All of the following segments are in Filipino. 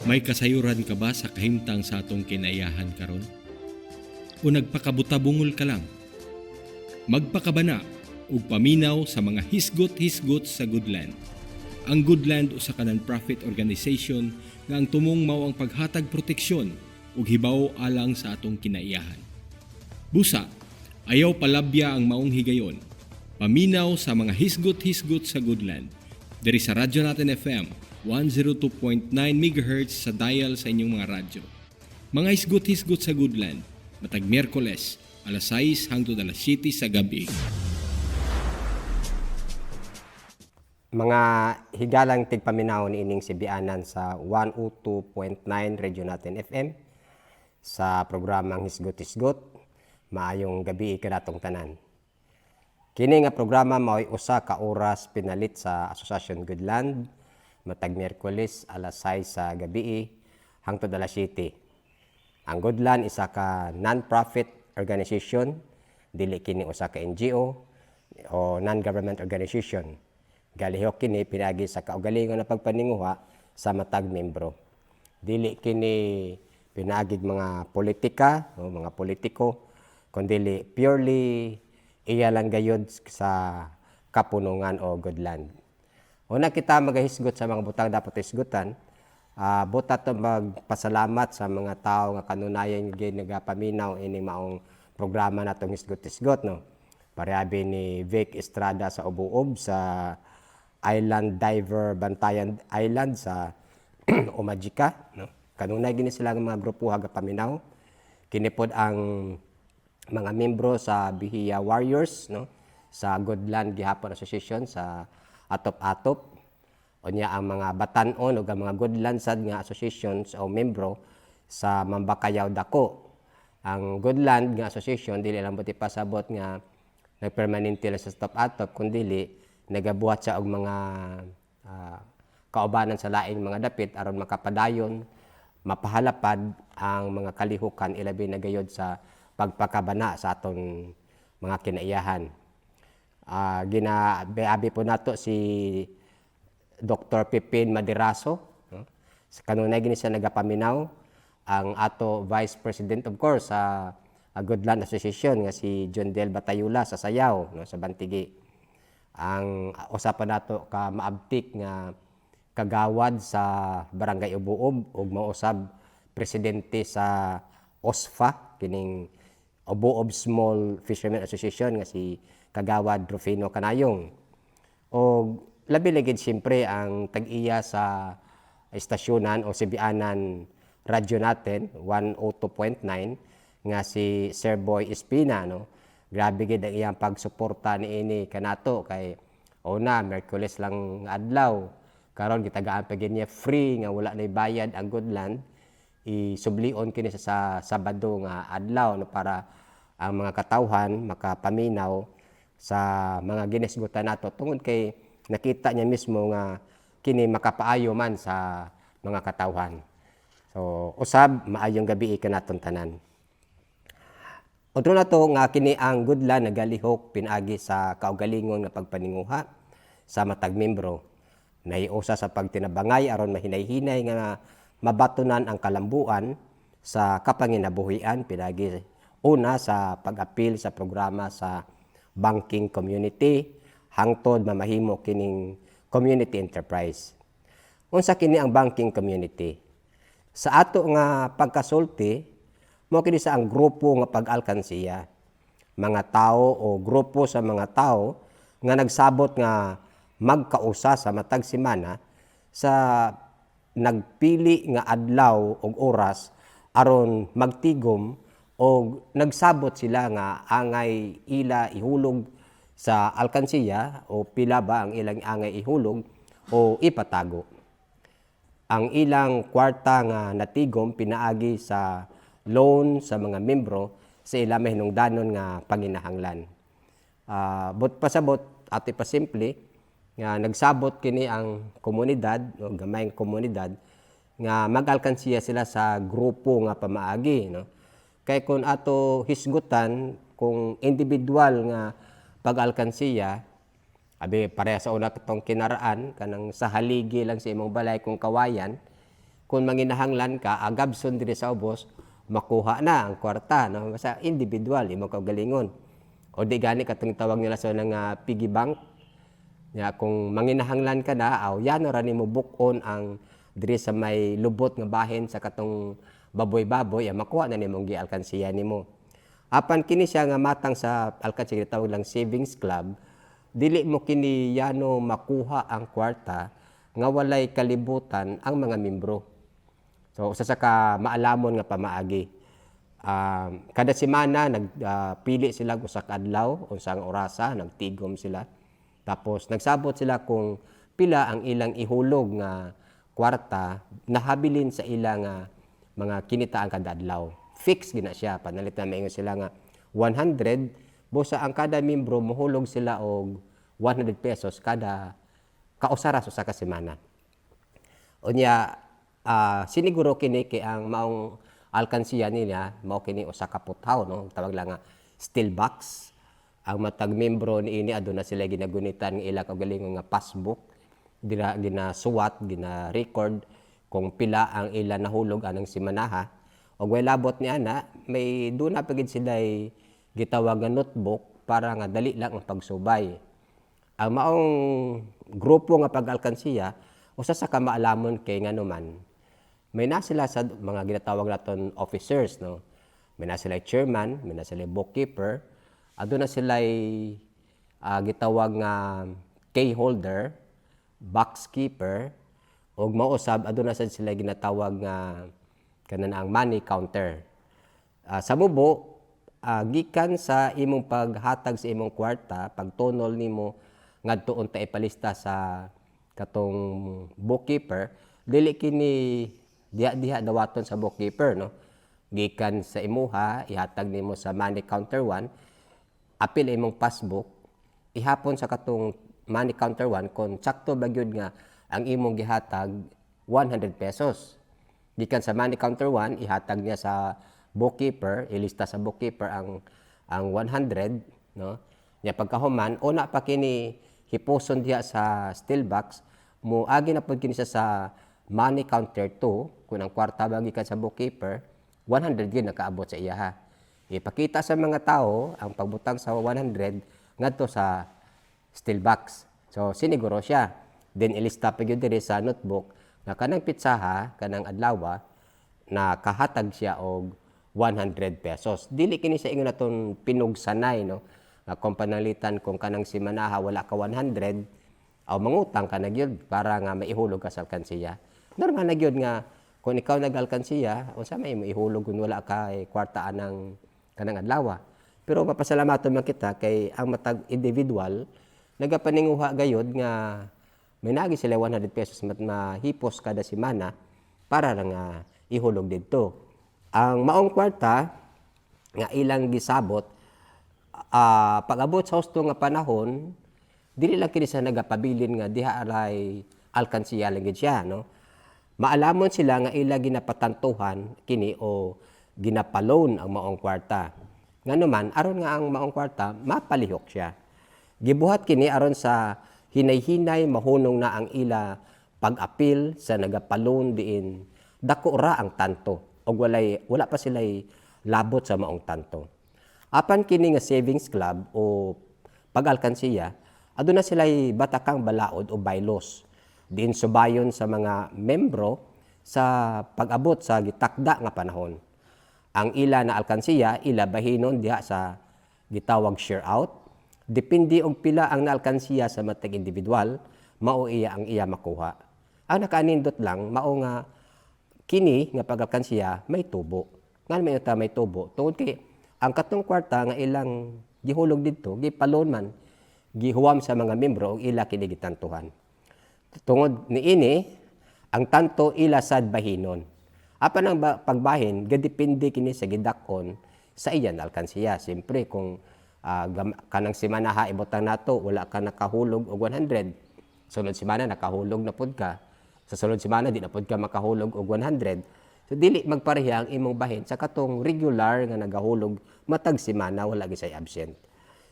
May kasayuran ka ba sa kahimtang sa atong kinaiyahan karon? O nagpakabutabungol ka lang? Magpakabana ug paminaw sa mga hisgot-hisgot sa Goodland. Ang Goodland usa ka non-profit organization nga ang tumong mao ang paghatag proteksyon ug hibaw alang sa atong kinaiyahan. Busa, ayaw palabya ang maong higayon. Paminaw sa mga hisgot-hisgot sa Goodland. Diri sa Radyo Natin FM 102.9 MHz sa dial sa inyong mga radyo. Mga hisgot-hisgot sa Goodland, matag Miyerkules, alas 6 hangtod alas 7 sa gabi. Mga higalang tigpaminaw ni ining sibianan sa 102.9 Radio Natin FM sa programang Hisgot-Hisgot. Maayong gabi kanatong tanan. Kini nga programa mao'y usa ka oras pinalit sa Association Goodland matag Miyerkules alas 6 sa gabi hangtod alas 7. Ang Goodland isa ka non-profit organization, dili kini usa ka NGO o non-government organization. Galihok kini pinagi sa kaugalingon na pagpaninguha sa matag membro. Dili kini pinagig mga politika o mga politiko, kundi purely iya lang gayud sa kapunungan o Goodland. Una kita magahisgot sa mga butang dapat hisgutan, buta to magpasalamat sa mga tao nga kanunayan nagapaminaw ini maong programa natong hisgot-hisgot, no. Parehabi ni Vic Estrada sa Ubuob sa Island Diver Bantayan Island sa Umajika, no. Kanunay gini sila nga mga grupo haga paminaw. Kinipod ang mga membro sa Bihiya Warriors, no, sa Goodland Gihapon Association sa Atop-Atop. Unya ang mga batanon o mga Goodland sad nga associations o membro sa Mambakayaw Dako. Ang Goodland nga association dili lang buti pasabot nga nagpermanente lang sa Atop-Atop, kundi nagabuhat sa og mga kaubanan sa laing mga dapit aron makapadayon mapahalapad ang mga kalihukan ilabi na gayod sa pagpakabana sa aton mga kinaiyahan. Ginabi po nato si Dr. Pipin Madiraso, no? Kanunay gini siya nagapaminaw ang ato Vice President of course sa Goodland Association nga si John Del Batayula sa Sayaw, no, sa Bantigi. Ang usapan nato ka maabtik nga kagawad sa Barangay Ubuob ug mausab presidente sa OSFA kining Ubuob Small Fishermen Association nga si Kagawad Rufino Canayong. O labi lagid siyempre ang tag-iya sa estasyonan o sibianan radyo natin 102.9 nga si Sir Boy Espina, no. Grabe gid ang iyang pagsuporta niini kanato kay una Miyerkules lang adlaw karon gitagaan pa gid niya free nga wala nay bayad ang Goodland. Isublion kini sa Sabado nga adlaw, no, para ang mga katawhan makapaminaw sa mga ginisgutan nato tungod kay nakita niya mismo nga kini makapaayo man sa mga katawhan. So usab maayong gabi kanaton tanan. Otro na to nga kini ang Goodland nagalihok pinagi sa kaugalingon nga pagpaninguha sa matag membro. Naiusa sa pagtinabangay aron mahinay-hinay nga mabatunan ang kalambuan sa kapanginabuhian pinagi una sa pag-apil sa programa sa banking community hangtod mamahimo kining community enterprise. Unsa kini ang banking community? Sa ato nga pagkasulti, mo kini sa ang grupo nga pag-alkansiya. Mga tao o grupo sa mga tao nga nagsabot nga magkausa sa matag semana sa nagpili nga adlaw og oras aron magtigom o nagsabot sila nga angay ila ihulog sa alkansiya o pila ba ang ilang angay ihulog o ipatago. Ang ilang kwarta nga natigom pinaagi sa loan sa mga membro sa ilang hinungdanon nga panginahanglan. But pasabot at ipasimple nga nagsabot kini ang komunidad o gamayng komunidad nga mag-alkansiya sila sa grupo nga pamaagi, no. Kay kung ato hisgutan kung individual nga pag-alkansiya abi pareha sa una katong kinaraan kanang sa haligi lang sa imong balay kung kawayan kung manginahanglan ka agabson diri sa ubos makuha na ang kwarta no basta individual imo kaugalingon o di gani katong tawag nila sa nga piggy bank ya kung manginahanglan ka na aw yan ra nimo bukon ang diri sa may lubot nga bahin sa katong baboy-baboy makuha na nimong gialkansiya nimo apan kini siya nga matang sa alkansiya tawag lang savings club dili mo kini yano makuha ang kwarta nga walay kalibutan ang mga membro. So usa sa ka maalamon nga pamaagi. Kada semana nagpili sila usa ka adlaw unsang orasa nagtigom sila. Tapos nagsabot sila kung pila ang ilang ihulog nga kwarta nahabilin sa ilang mga kinitaan kada adlaw. Fix gina siya panalit na maingon sila nga 100 busa ang kada membro mohulog sila og 100 pesos kada kausaras usa ka semana. Unya siniguro kini kay ang maong alkansiya nila mao kini usa ka puthaw no tawag lang nga steel box. Ang matag membro niini aduna sila ginagunitan nga ila kaugalingon nga passbook dira ginasuwat gina-record kung pila ang ila nahulog anang semanaha ug way labot ni ana may duna pagid sila gitawag nga notebook para nga dali lang ang pagsubay. Ang maong grupo nga pag-alkansiya usa sa kamaalamon kay nganuman may na sila sa mga ginatawag naton officers no may na sila chairman may na sila bookkeeper aduna sila gitawag nga key holder boxkeeper ug mausab aduna sad sila ginatawag nga kanan ang money counter sa mubo gikan sa imong paghatag sa imong kwarta pagtunol nimo ngadto unta ipalista sa katong bookkeeper dili kini diha dawaton sa bookkeeper no gikan sa imuha ihatag nimo sa money counter 1 apil imong passbook ihapon sa katong money counter 1 kung sakto ba gyud nga ang imong gihatag 100 pesos gikan sa money counter 1 ihatag niya sa bookkeeper ilista sa bookkeeper ang 100 no nya pagkahuman una pa kini hipuson diha sa steel box mo agi na pud kini sa money counter 2 kun ang kwarta ba gikan sa bookkeeper 100 gyud nakaabot sa iya ha ipakita sa mga tao ang pagbutang sa 100 ngadto sa steel box so siniguro siya then ilista pa gyud diri sa notebook nga kanang pitsaha kanang adlaw na kahatag siya og 100 pesos dili kini sa ingon naton pinugsanay no kung panalitan kung kanang semanaha wala ka 100 aw mangutang ka na gyud para nga maihulog ka sa alkansiya normal na gyud nga kung ikaw nag-alkansiya unsa may mo ihulog kun wala ka kwartaan ng kanang adlaw pero mapasalamaton man kita kay ang matag individual nagapaninguha gayud nga may nagi sila 100 pesos mahipos kada semana para nga ihulog didto ang maong kwarta nga ilang gisabot pag-abot sa husto nga panahon dili lang kini sa nagapabilin nga diha aray alkansiya lang gid siya no maalamon sila nga ila ginapatantuhan kini o ginapalon ang maong kwarta nganuman aron nga ang maong kwarta mapalihok siya gibuhat kini aron sa hinay-hinay mahunong na ang ila pag-apil sa nagapalon diin dako ra ang tanto og wala pa sila labot sa maong tanto apan kini nga savings club o pag-alkansiya aduna sila batakang balaod o bylaws diin subayon sa mga membro sa pag-abot sa gitakda nga panahon ang ila na alkansiya ila bahinon diha sa gitawag share out depende og pila ang naalkansiya sa matag individual mao iya ang iya makuha ang nakaanindot lang mao nga kini nga pag-alkansiya may tubo ngan may tubo tungod kay ang katong kwarta nga ilang gihulog didto gipalon man gihuwam sa mga membro og ila kini gitantuhan tungod niini ang tanto ila sad bahinon apan ang pagbahin gadepende kini sa gidak-on sa iya na alkansiya siyempre kung kanang semana ibutang nato wala ka nakahulog og 100 sunod semana nakahulog na pud ka sa sunod semana di na pud ka makahulog og 100 so dili magpareha ang imong bahin sa katong regular nga nagahulog matag semana wala gisay absent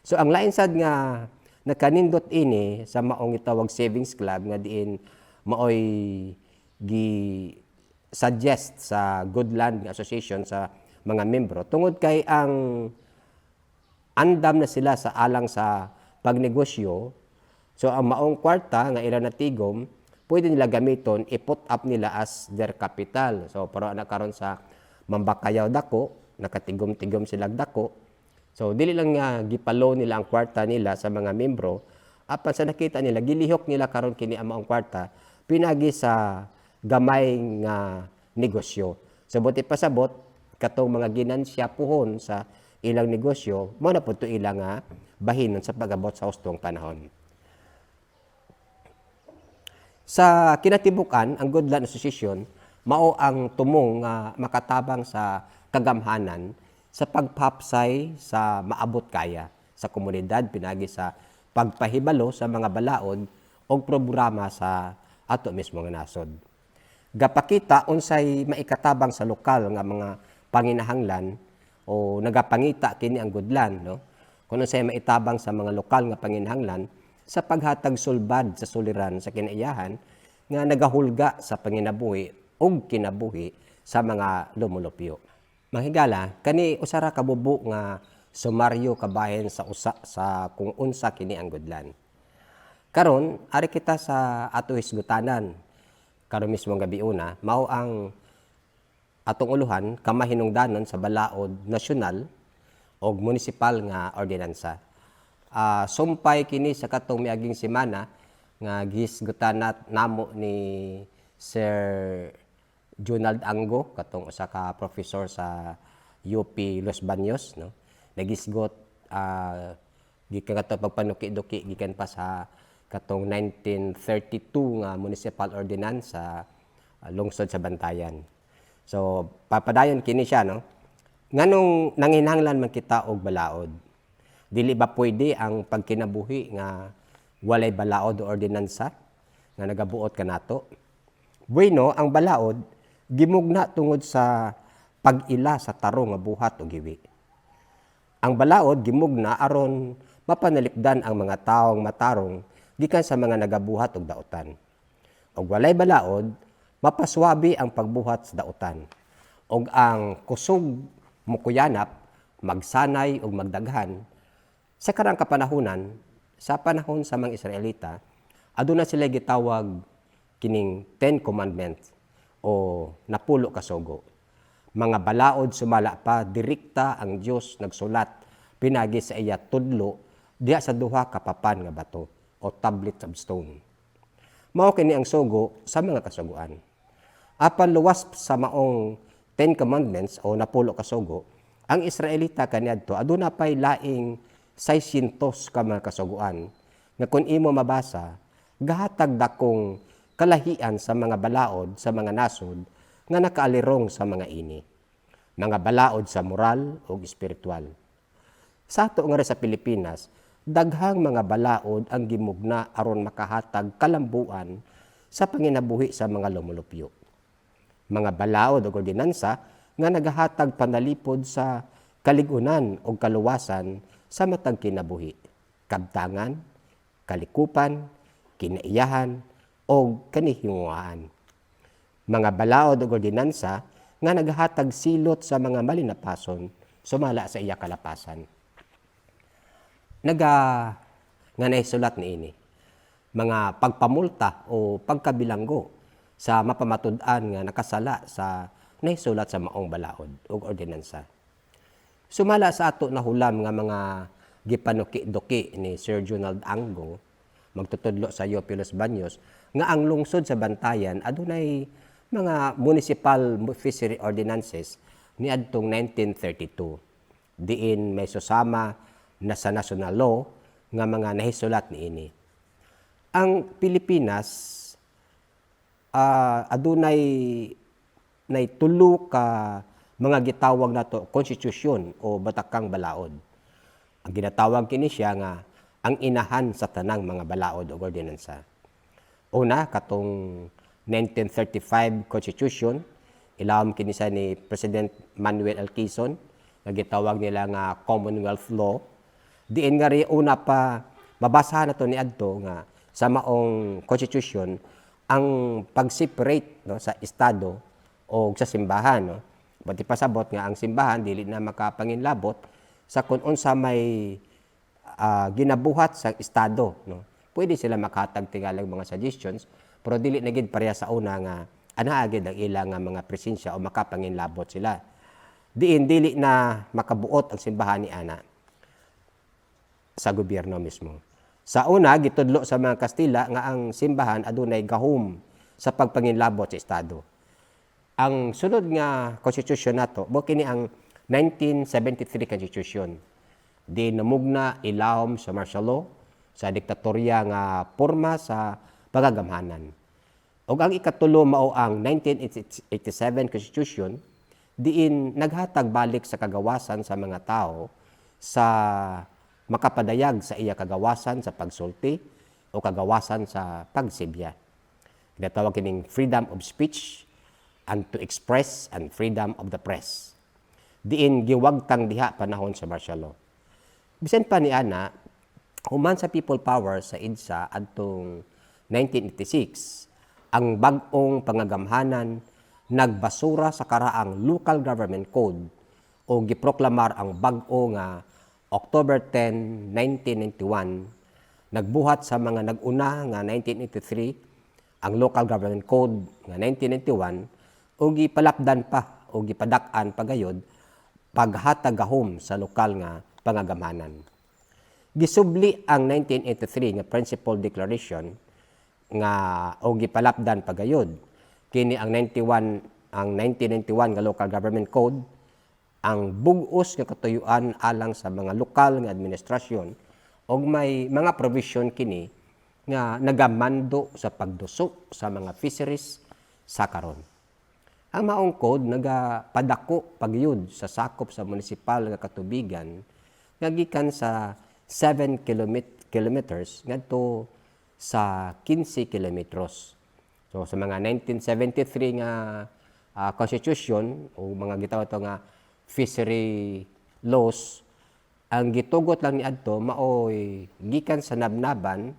so ang lain sad nga nakanindot ini sa maong itawag savings club nga diin maoy suggest sa Good Land Association sa mga membro tungod kay ang andam na sila sa alang sa pagnegosyo. So ang maong kwarta nga ila natigom, pwede nila gamiton, i-put up nila as their capital. So para na karon sa mambakayaw dako, nakatigom-tigom sila dako. So dili lang nga gipalo nila ang kwarta nila sa mga membro, apan sa nakita nila gilihok nila karon kini ang maong kwarta pinagi sa gamay nga negosyo. So buti pasabot katong mga ginansya puhon sa ilang negosyo, mo na pud to ilang nga bahinon sa pag-abot sa hustong panahon. Sa kinatibukan, ang Good Land Association mao ang tumong nga makatabang sa kagamhanan sa pagpapsay sa maabot kaya sa komunidad pinagi sa pagpahibalo sa mga balaod o programa sa ato mismo nga nasod. Gapakita unsay maikatabang sa lokal nga mga panginahanglan o nagapangita kini ang Good Land, no? Kung unsay maitabang sa mga lokal nga panginahanglan sa paghatag sulbad sa suliran sa kinaiyahan nga nagahulga sa panginabuhi ug kinabuhi sa mga lumulupyo. Mahigala, kani usara ka bubo nga sumaryo kabahin sa usa sa kung unsa kini ang Good Land. Karon, ari kita sa ato hisgutanan. Karon mismo gabi una, mao ang atong uluhan kamahinungdanon sa balaod nasyonal o munisipal nga ordinansa. Sumpay kini sa katong miaging semana nga gisgutan namo ni Sir Junald Ango, katong usa ka professor sa UP Los Baños, no? Nagisgot gikan kato pagpanuki-duki gikan pa sa katong 1932 nga municipal ordinance sa lungsod sa Bantayan. So papadayon kini siya, no? Nganong nanginahanglan man kita og balaod. Dili ba pwede ang pagkinabuhi nga walay balaod o ordinansa nga nagabuot kanato? Bueno, ang balaod gimugna tungod sa pag-ila sa tarong nga buhat o giwi. Ang balaod gimugna aron mapanalipdan ang mga taong matarong gikan sa mga nagabuhat og dautan. Og walay balaod, mapaswabi ang pagbuhat sa dautan. Og ang kusog mukuyanap, magsanay ug magdaghan sa karang kapanahunan, sa panahon sa mga Israelita, aduna sila gitawag kining 10 Commandments o napulo ka sugo. Mga balaod sumala pa, direkta ang Dios nagsulat pinagi sa iya tudlo diha sa duha ka papan nga bato o tablet of stone. Mao kini ang sugo sa mga kasuguan. Apan luwas sa maong 10 Commandments o napulo ka sugo, ang Israelita kaniadto aduna pay laing 600 ka mga kasuguan nga kung imo mabasa, gahatag dakong kalahian sa mga balaod sa mga nasod nga nakaalirong sa mga ini. Mga balaod sa moral o espiritual. Sa ato nga sa Pilipinas, daghang mga balaod ang gimugna aron makahatag kalambuan sa panginabuhi sa mga lumulupyo. Mga balaod o ordinansa nga nagahatag panalipod sa kaligunan o kaluwasan sa matag kinabuhi, kabtangan, kalikupan, kinaiyahan, o kanihinguan. Mga balaod o ordinansa nga naghatag silot sa mga malinapason sumala sa iya kalapasan. Nga naisulat ni ini, mga pagpamulta o pagkabilanggo sa mapamatud-an nga nakasala sa naisulat sa maong balaod o ordinansa. Sumala sa ato na hulam nga mga gipanuki-duki ni Sir Junald Ango, magtutudlo sa UP Los Baños, nga ang lungsod sa Bantayan adunay mga municipal fishery ordinances ni adtong 1932. Diin may susama na sa national law nga mga nahisulat ni ini. Ang Pilipinas adunay tulo ka mga gitawag nato konstitusyon o batakang balaod. Ang ginatawag kini siya nga ang inahan sa tanang mga balaod o ordinansa. Una, katong 1935 Constitution, ilawom kini sa ni President Manuel L. Quezon, nga gitawag nila nga Commonwealth Law. Diin nga ri una pa mabasahan nato ni adto nga sa maong Constitution ang pag-separate, no, sa estado o sa simbahan. No? Pati pasabot nga ang simbahan dili na makapanginlabot sa kung unsa may ginabuhat sa estado. No? Pwede sila makatag tingalang mga suggestions, pero dili na gid pareha sa una nga anaagid ang ilang mga presensya o makapanginlabot sila. Diin dili na makabuot ang simbahan ni ana sa gobyerno mismo. Sa una gitudlo sa mga Kastila nga ang simbahan adunay gahom sa pagpanginlabot sa estado. Ang sunod nga konstitusyon nato mo kini ang 1973 Constitution. Di namugna ilawom sa martial law sa diktatorya nga porma sa pagagamhanan. Og ang ikatulo mao ang 1987 Constitution diin naghatag balik sa kagawasan sa mga tao sa makapadayag sa iya kagawasan sa pagsulti o kagawasan sa pagsibya. Ginatawag kining freedom of speech and to express and freedom of the press. Diin giwagtang diha panahon sa martial law. Bisan pa ni ana, human sa people power sa EDSA adtong 1986, ang bag-ong pangagamhanan nagbasura sa karaang local government code o giproklamar ang bag-o nga October 10, 1991, nagbuhat sa mga nag-una nga 1983 ang local government code nga 1991 o gipalapdan pa o gipadak-an pagayod paghatag gahom sa lokal nga pangagamhanan. Gisubli ang 1983 nga Principal Declaration nga o gipalapdan pagayod kini ang 1991 nga Local Government Code ang bug-os nga katuyuan alang sa mga lokal nga administrasyon og may mga provision kini nga nagamando sa pagdusok sa mga fisheries sa karon. Ang maong code nagapadako pagyud sa sakop sa munisipal nga katubigan nga gikan sa 7 kilometers ngadto sa 15 kilometros. So sa mga 1973 nga constitution o mga gitawag nga fishery laws, ang gitugot lang ni adto maoy gikan sa Nabnaban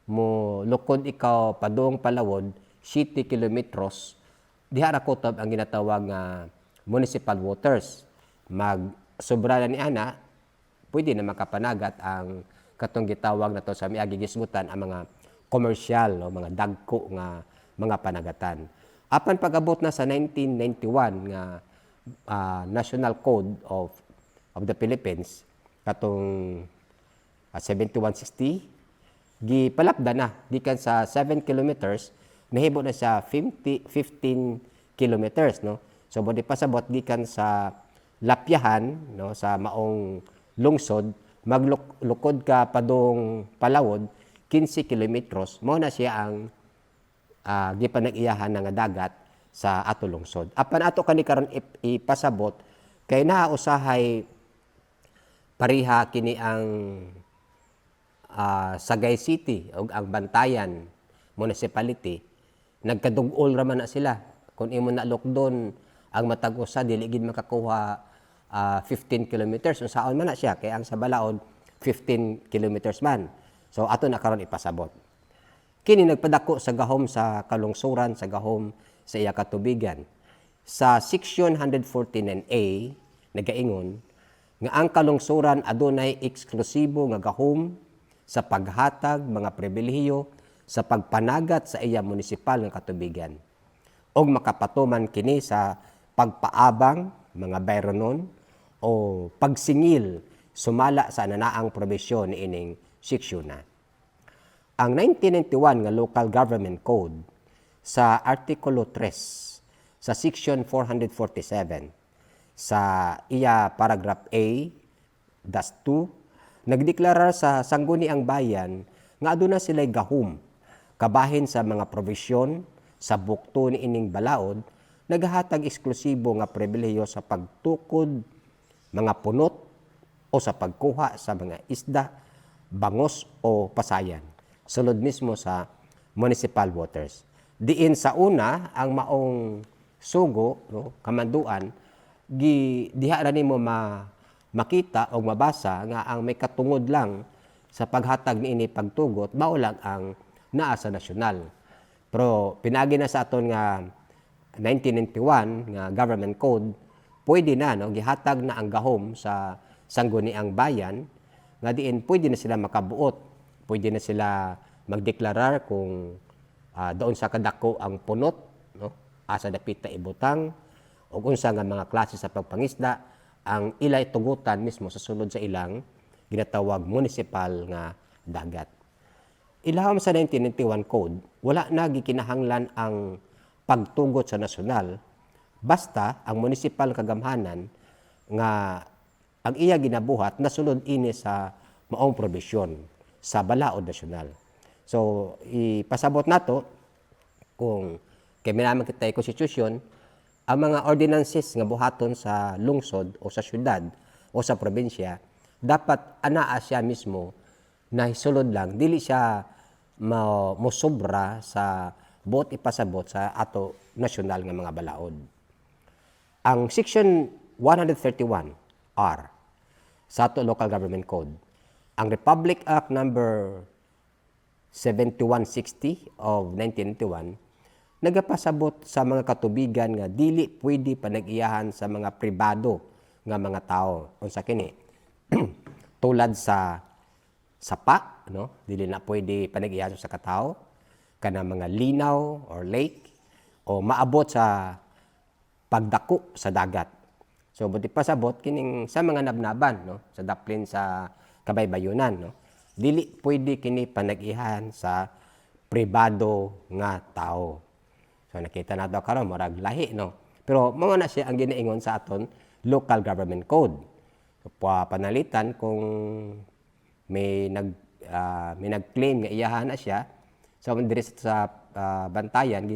mo lukod ikaw padung Palawod 7 kilometros diha ra kutob ang ginatawag nga municipal waters. Mag sobra na ni ana pwede na makapanagat ang katong gitawag nato sa miagi gisgutan ang mga komersyal o mga dagko nga mga panagatan. Apan pag-abot na sa 1991 nga National Code of the Philippines katong 7160 gipalapda na gikan sa 7 kilometers nahimo na sa 15 kilometers no. So bodi pasabot gikan sa Lapyahan no sa maong lungsod maglukod ka padung Palawod 15 kilometros mao na siya ang gipanag-iyahan nga dagat sa ato lungsod. Apan ato kani karon ipasabot kay naa usahay pariha kini ang Sagay City o ang Bantayan Municipality nagkadug-ol ra man na sila. Kung imo na lokdon ang matag usa dili gid makakuha 15 kilometers unsaon man na siya kay ang sa balaod 15 kilometers man. So ato na karon ipasabot. Kini nagpadako sa gahom sa kalungsuran sa gahom sa iya katubigan. Sa section 149A nagaingon nga ang kalungsuran adunay eksklusibo nga gahom sa paghatag mga pribilehiyo sa pagpanagat sa iya munisipal nga katubigan og makapatuman kini sa pagpaabang mga bayronon o pagsingil sumala sa ananaang probisyon ining seksyon na. Ang 1991 nga Local Government Code sa Artikulo 3 sa Section 447 sa iya paragraph A-2 nagdeklara sa sangguniang bayan nga aduna sila'y gahom kabahin sa mga provisyon sa bukto ni ining balaod nagahatag eksklusibo nga pribilehiyo sa pagtukod mga punot o sa pagkuha sa mga isda, bangos o pasayan sulod mismo sa municipal waters. Diin sa una ang maong sugo no kamanduan diha ra nimo makita o mabasa nga ang may katungod lang sa paghatag niini pagtugot mao lang ang naa sa nasyonal. Pero pinagi na sa aton nga 1991 nga government code, pwede na no gihatag na ang gahom sa sangguniang bayan nga diin pwede na sila makabuot, pwede na sila magdeklarar kung doon sa kadako ang punot no asa dapit ta ibutang ug unsa nga mga klase sa pagpangisda ang ilay tugutan mismo sa sulod sa ilang ginatawag municipal nga dagat. Ilahom sa 1991 code, wala na gikinahanglan ang pagtugot sa nasyonal basta ang municipal kagamhanan nga ang iya ginabuhat nasulod ini sa maong probisyon sa balaod nasyonal. So ipasabot nato kung kay minaman kita konstitusyon ang mga ordinances nga buhaton sa lungsod o sa syudad o sa probinsya dapat anaa siya mismo na hisulod lang dili siya mosobra sa buot ipasabot sa ato nasyonal nga mga balaod. Ang section 131R sa ato local government code, ang Republic Act number 7160 of 1991 nagapasabot sa mga katubigan nga dili pwede panag-iyahan sa mga pribado nga mga tao. Unsa kini? Tulad sa sapa, no? Dili na pwede panag-iyahan sa katao, kana mga linaw or lake o maabot sa pagdako sa dagat. So buti pasabot kining sa mga nabnaban, no? Sa daplin sa kabaybayonan, no? Dili pwede kini panag-iyahan sa pribado nga tao. So nakita nato karon murag lahi no. Pero mao na siya ang ginaingon sa aton local government code. So panalitan kung may nag-claim nga iyahan na siya so diri sa bantayan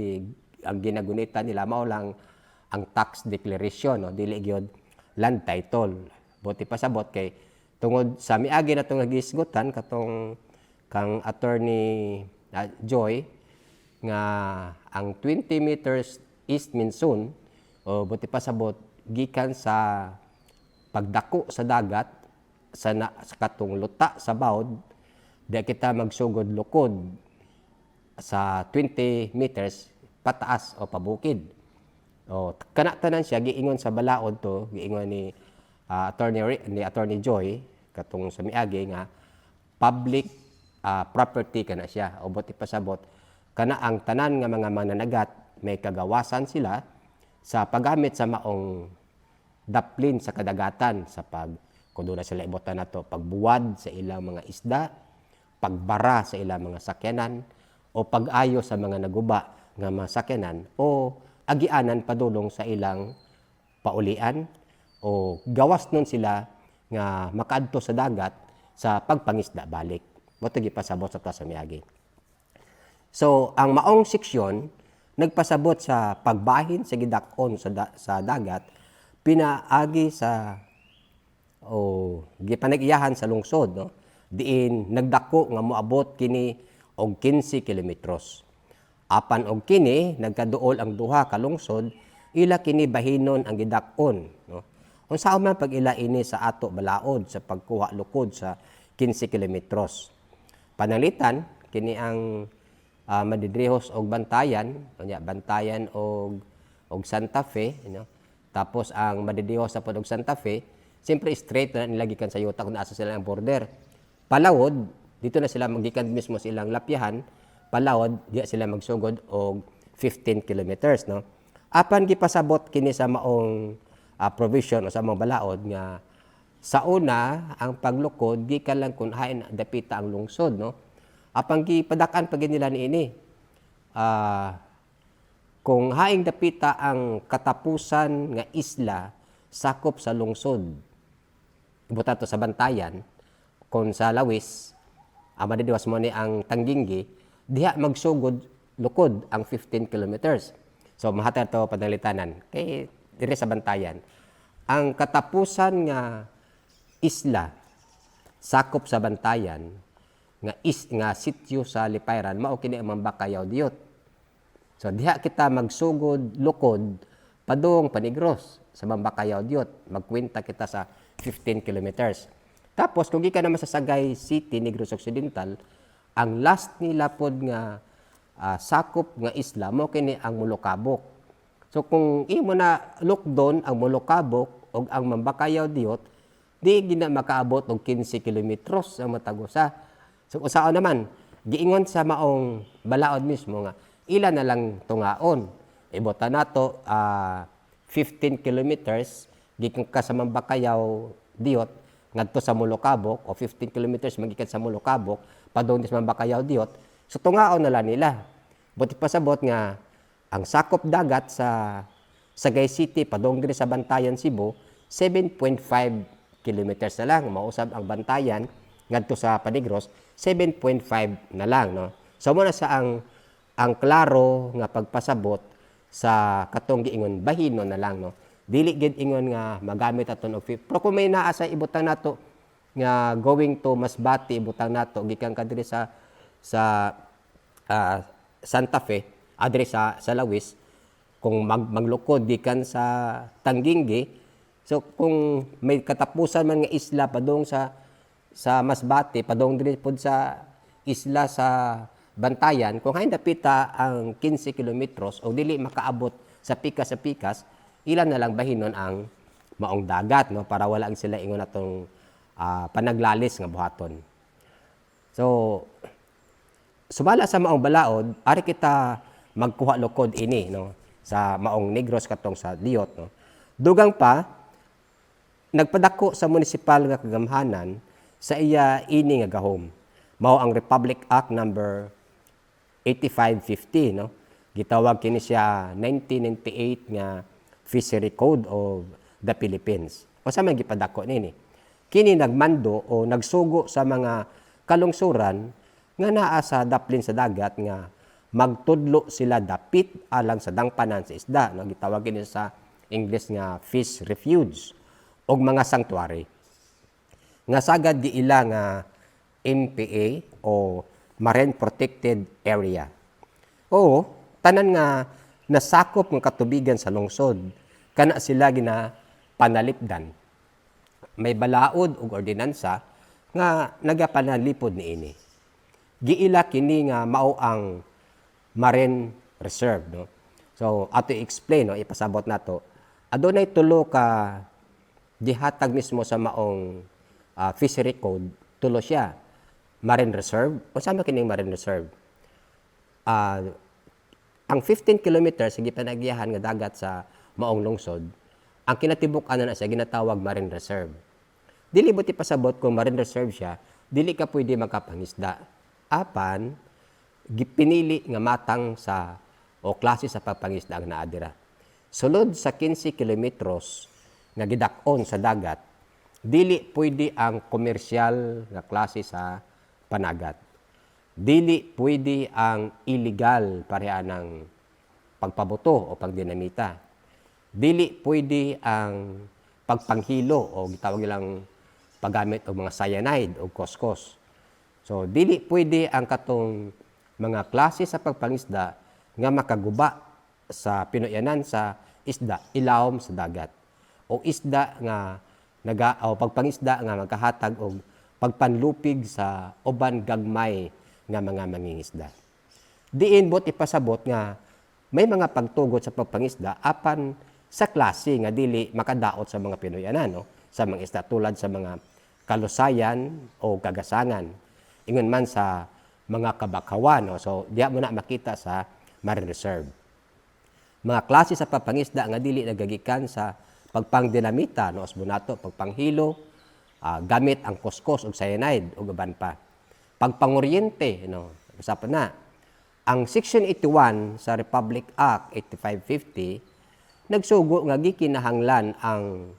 ang ginagunitan nila mao lang ang tax declaration no dili gyud land title. Buti pasabot kay tungod sa miagi na tong nagisgutan katong kang attorney Joy nga ang 20 meters east monsoon o buti pasabot gikan sa pagdako sa dagat sa katong luta sa bawd di kita magsugod lukod sa 20 meters pataas o pabukid. O kana tanan siya giingon sa balaod to giingon ni attorney Joy katong sa miagi nga public property kana siya o buti pasabot kana ang tanan nga mga mananagat may kagawasan sila sa paggamit sa maong daplin sa kadagatan sa kung doon na sila ibotan nato pagbuwad sa ilang mga isda, pagbara sa ilang mga sakyanan o pag-ayo sa mga naguba nga mga sakyanan o agianan padulong sa ilang paulian o gawas nun sila nga makaadto sa dagat sa pagpangisda balik. Moto gipasabot sa sa miagi. So, ang maong seksyon nagpasabot sa pagbahin sa gidak-on sa dagat pinaagi sa gipanag-iyahan sa lungsod no diin nagdako nga moabot kini og 15 kilometros. Apan og kini nagkaduol ang duha ka lungsod ila kini bahinon ang gidak-on no. Unsa man pag ila ini sa ato balaod sa pagkuha lukod sa 15 kilometros. Panalitan kini ang madidrihos og bantayan og Santa Fe no. Tapos ang madidrihos sa og Santa Fe siyempre straight na nilagikan sa yuta kung asa sila ang border. Palawod dito na sila magikan mismo sa ilang lapyahan. Palawod diya sila magsugod og 15 kilometers no. Apan gipasabot kini sa maong provision o sa maong balaod nga sa una ang paglukod gikan lang kun hain dapita ang lungsod no. Apang gipadak-an pag nila niini. Kung haing dapita ang katapusan nga isla sakop sa lungsod. Ibuta to sa bantayan kung sa Lawis madidiwas mo ni ang Tangginggi diha magsugod lukod ang 15 kilometers. So mahatag to padalitanan kay dire sa bantayan. Ang katapusan nga isla sakop sa bantayan nga sityo sa Lipayran mao kini ang Mambakayaw Diyot. So diha kita magsugod lukod padung Panigros sa Mambakayaw Diyot. Magkwenta kita sa 15 kilometers. Tapos kung gikan naman sa Sagay City, Negros Occidental, ang last nila pod nga sakop nga isla mo kini ang Mulukabok. So kung imo na lockdown ang Molokabok o ang Mambakayaw Diot, di gina makaabot og 15 kilometros ang matagusa. So usao naman, giingon sa maong balaod mismo nga ila na lang tungaon. Ibota nato 15 kilometers gikan ka sa Mambakayaw Diot ngadto sa Molokabok o 15 kilometers magikan sa Molokabok padung sa Mambakayaw Diot. So tungaon na lang nila. Buti pasabot nga ang sakop dagat sa Sagay City padung diri sa Bantayan, Cebu 7.5 kilometers na lang. Mausab ang Bantayan ngadto sa Panigros 7.5 na lang, no. So mo na sa ang klaro nga pagpasabot sa katong giingon bahino na lang, no. Dili gid ingon nga magamit aton og pero kung may naa sa ibutang nato nga going to Masbate ibutang nato gikan ka diri sa Santa Fe adre sa Lawis kung maglukod gikan sa Tanggingi. So kung may katapusan man nga isla padung sa Masbate padung diri pod sa isla sa Bantayan, kung hay napita ang 15 kilometros o dili makaabot sa pikas, ilan na lang bahinon ang maong dagat, no, para wala ang sila ingon atong panaglalis nga buhaton. So sumala sa maong balaod, ari kita magkuha lukod ini, no, sa maong Negros katong sa Diot, no. Dugang pa nagpadako sa munisipal nga kagamhanan sa iya ini nga gahom. Mao ang Republic Act number 8550, no. Gitawag kini siya 1998 nga Fishery Code of the Philippines. Unsa man gipadako nini? Kini nagmando o nagsugo sa mga kalungsuran nga naa sa daplin sa dagat nga magtudlo sila dapit alang sa dangpanan sa isda, no. Gitawag kini sa English nga fish refuge og mga sanctuary. Nga sagad giila nga MPA o Marine Protected Area. O tanan nga nasakop ng katubigan sa lungsod, kana sila gina panalipdan. May balaod ug ordinansa nga nagapanalipod niini. Giila kini nga mao ang Marine Reserve, no. So ato i-explain, no, ipasabot nato. Adunay tulo ka gihatag mismo sa maong Fishery Code, tulo siya. Marine Reserve, o sama kining Marine Reserve. Ang 15 kilometers sa gipanagyahan nga dagat sa maong lungsod, ang kinatibuk-an na siya ginatawag Marine Reserve. Dili buti pasabot kung Marine Reserve siya, dili ka pwede magkapangisda. Apan gipinili nga matang sa o klase sa pagpangisda ang naadira. Sulod sa 15 kilometros nga gidak-on sa dagat, dili pwede ang komersyal nga klase sa panagat. Dili pwede ang illegal pareha ng pagpabuto o pagdinamita. Dili pwede ang pagpanghilo o gitawag nilang paggamit og mga cyanide o kuskus. So dili pwede ang katong mga klase sa pagpangisda nga makaguba sa pinuyanan sa isda ilawom sa dagat o isda nga o pagpangisda nga magkahatag og pagpanlupig sa uban gagmay nga mga mangingisda. Diin bot ipasabot nga may mga pagtugot sa pagpangisda apan sa klase nga dili makadaot sa mga pinuyanan, no, sa mga isda tulad sa mga kalusayan o kagasangan. Ingon man sa mga kabakawan, no. So diya mo na makita sa Marine Reserve. Mga klase sa pagpangisda nga dili nagagikan sa pagpangdinamita, no, usbo nato pagpanghilo, gamit ang kuskus o cyanide o gaban pa. Pagpanguryente, no, usapan na. Ang Section 81 sa Republic Act 8550 nagsugo nga gikinahanglan ang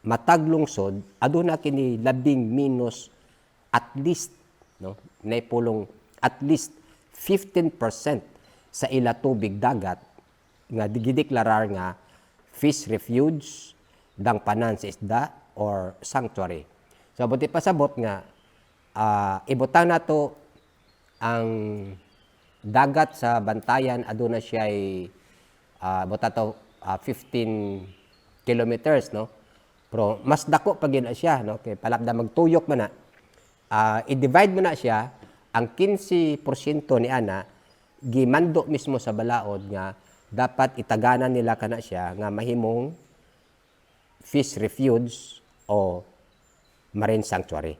matag lungsod aduna kini labing minus at least, no, naipulong at least 15% sa ila tubig dagat nga gideklarar nga fish refuge, dangpanan sa isda or sanctuary. So buti pasabot nga ibutang nato ang dagat sa Bantayan aduna siya ay buta to 15 kilometers, no. Pero mas dako pa gid siya, no, kay palabda magtuyok man na. I-divide mo na siya ang 15% ni ana gimando mismo sa balaod nga dapat itaganan nila kana siya nga mahimong fish refuge o marine sanctuary.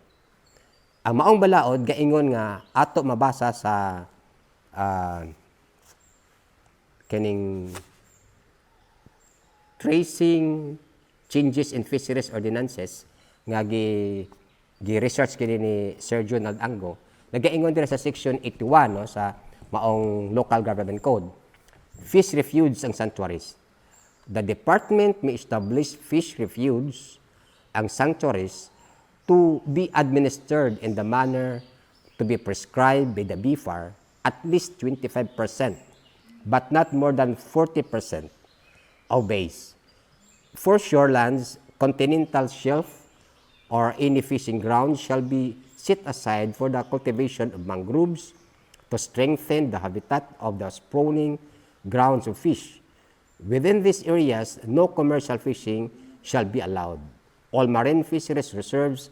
Ang maong balaod gaingon nga ato mabasa sa kining tracing changes in fisheries ordinances nga gi-research kini ni Sir Jun Ango, nagaingon dira sa section 81 no, sa maong local government code. Fish refuge ang sanctuaries. The department may establish fish refuge ang sanctuaries to be administered in the manner to be prescribed by the BFAR, at least 25%, but not more than 40% of base. For shorelands, continental shelf, or any fishing ground shall be set aside for the cultivation of mangroves to strengthen the habitat of the spawning grounds of fish. Within these areas, no commercial fishing shall be allowed. All marine fisheries reserves,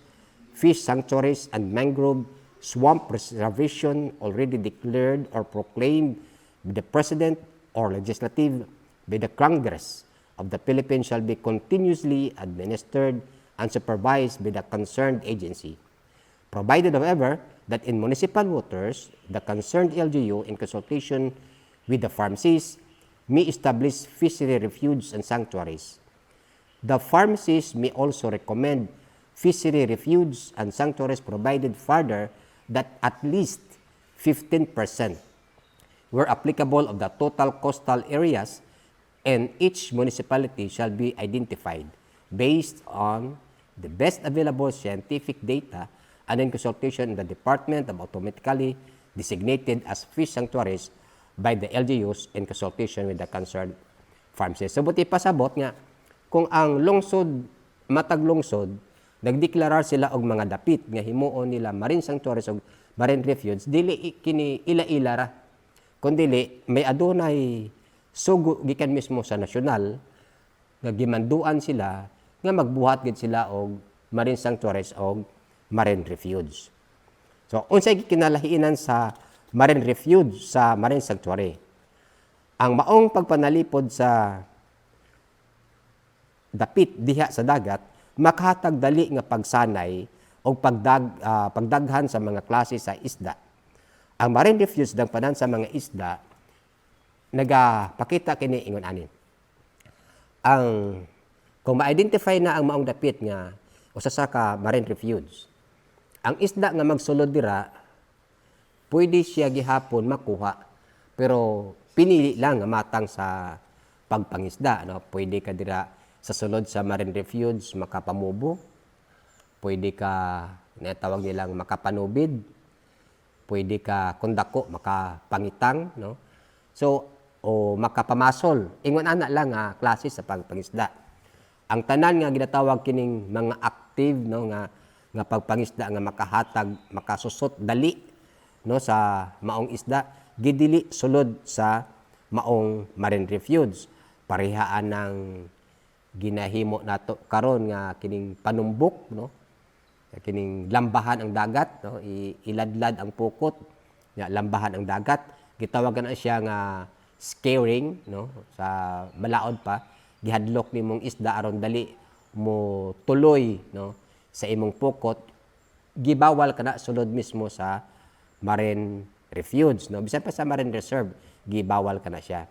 fish sanctuaries, and mangrove swamp preservation already declared or proclaimed by the President or legislative by the Congress of the Philippines shall be continuously administered and supervised by the concerned agency. Provided, however, that in municipal waters, the concerned LGU, in consultation with the pharmacies, may establish fishery refuges and sanctuaries. The pharmacies may also recommend fishery refuges and sanctuaries, provided further that at least 15% where applicable of the total coastal areas and each municipality shall be identified based on the best available scientific data and in consultation with the department of automatically designated as fish sanctuaries by the LGUs in consultation with the concerned pharmacies. So buti pasabot nga kung ang lungsod, matag lungsod, nagdeklarar sila og mga dapit nga himuon nila marine sanctuaries o marine refuge, dili kini ila-ila ra. Kundili may adunay sugo gikan mismo sa nasyonal nga gimanduan sila nga magbuhat gid sila og marine sanctuaries o marine refuge. So unsay kinalahiinan sa marine refuge sa marine sanctuary? Ang maong pagpanalipod sa dapit diha sa dagat makahatag dali nga pagsanay o pagdaghan sa mga klase sa isda. Ang marine refuge dagpanan sa mga isda nagapakita kini ingon ani. Kung ma-identify na ang maong dapit nga usa sa ka marine refuge, ang isda nga magsulod dira pwede siya gihapon makuha, pero pinili lang nga matang sa pagpangisda, no? Pwede ka dira sa sulod sa marine refuge makapamubo, pwede ka natawag nilang makapanubid, pwede ka kundako makapangitang, no? So o makapamasol, ingon ana lang nga klase sa pagpangisda. Ang tanan nga ginatawag kining mga active, no, nga pagpangisda nga makahatag, makasusot dali, no, sa maong isda, gidili sulod sa maong marine refuge. Parehaan ng ginahimo nato karon nga kining panumbok, no, kining lambahan ang dagat, no, iladlad ang pukot, nga lambahan ang dagat, gitawagan na siya nga scaring, no, sa balaod pa, gihadlok nimong isda aron dali mo tuloy, no, sa imong pukot, gibawal kana sulod mismo sa marine refuge, no, bisan pa sa marine reserve gibawal kana siya.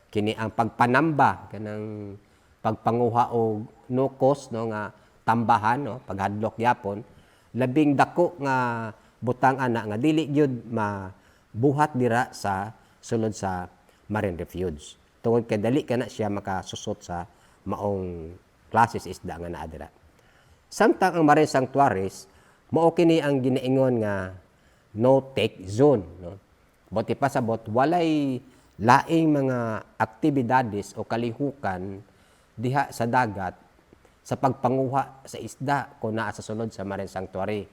Kini ang pagpanamba kanang pagpanguha og no cost, no, nga tambahan, no, paghadlok yapon, labing dako nga butang ana nga dili gyud mabuhat dira sa sulod sa marine refuge. Tungod kay dali kana siya makasusot sa maong klases isda nga naa dira. Samtang ang marine sanctuaries mao kini ang ginaingon nga no-take zone, no. Buti pasabot walay laing mga aktibidades o kalihukan diha sa dagat sa pagpanguha sa isda kung naa sa sulod sa marine sanctuary.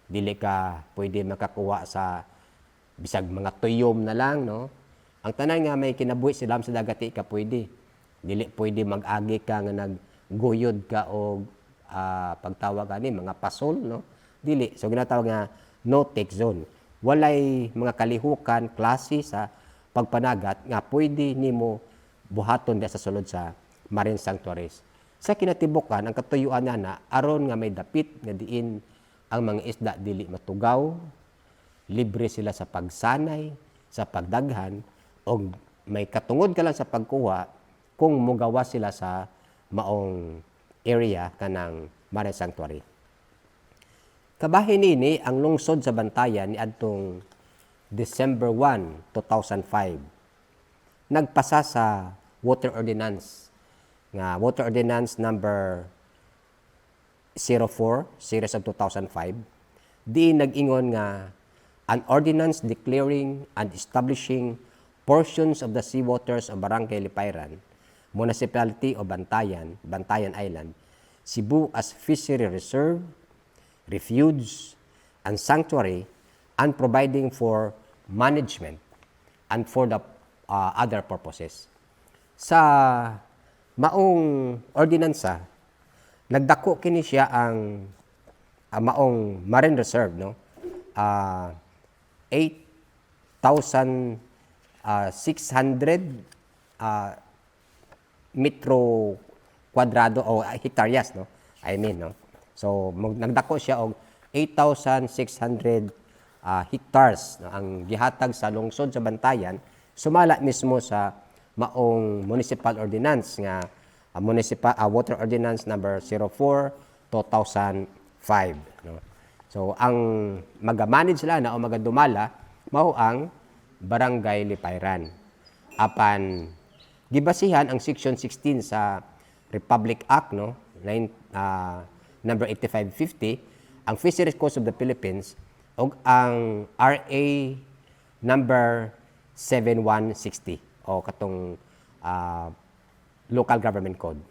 Dili ka pwede makakuha sa bisag mga tuyom na lang, no. Ang tanan nga may kinabuhi sila sa dagat ka pwede. Dili pwede mag-agi ka nga nagguyod ka o pagtawag ani mga pasol, no. Dili. So ginatawag nga no-take zone. Walay mga kalihukan, klase sa pagpanagat nga pwede nimo buhaton diya sa sulod sa marine sanctuaries. Sa kinatibukan, ang katuyuan na aron nga may dapit nga diin ang mga isda dili matugaw, libre sila sa pagsanay, sa pagdaghan, o may katungod ka lang sa pagkuha kung mugawa sila sa maong area kanang marine sanctuary. Kabahin nini ang lungsod sa Bantayan ni adtong December 1, 2005. Nagpasa sa Water Ordinance nga Water Ordinance number 04 series of 2005 di nag-ingon nga an ordinance declaring and establishing portions of the seawaters of Barangay Lipayran, Municipality of Bantayan, Bantayan Island, Cebu as fishery reserve, refuge, and sanctuary, and providing for management and for the other purposes. Sa maong ordinansa, nagdako kini siya ang maong marine reserve, no? 8,600 metro kwadrado o hectares, no? No? So nagdako siya og 8,600 hectares, no? Ang gihatag sa lungsod sa Bantayan sumala mismo sa maong municipal ordinance nga municipal water ordinance number 04 2005, no? So ang maga-manage sila na o magadumala mao ang Barangay Lipayran. Apan gibasihan ang section 16 sa Republic Act, no, number 8550, ang Fisheries Coast of the Philippines ug ang RA number 7160 o katong local government code.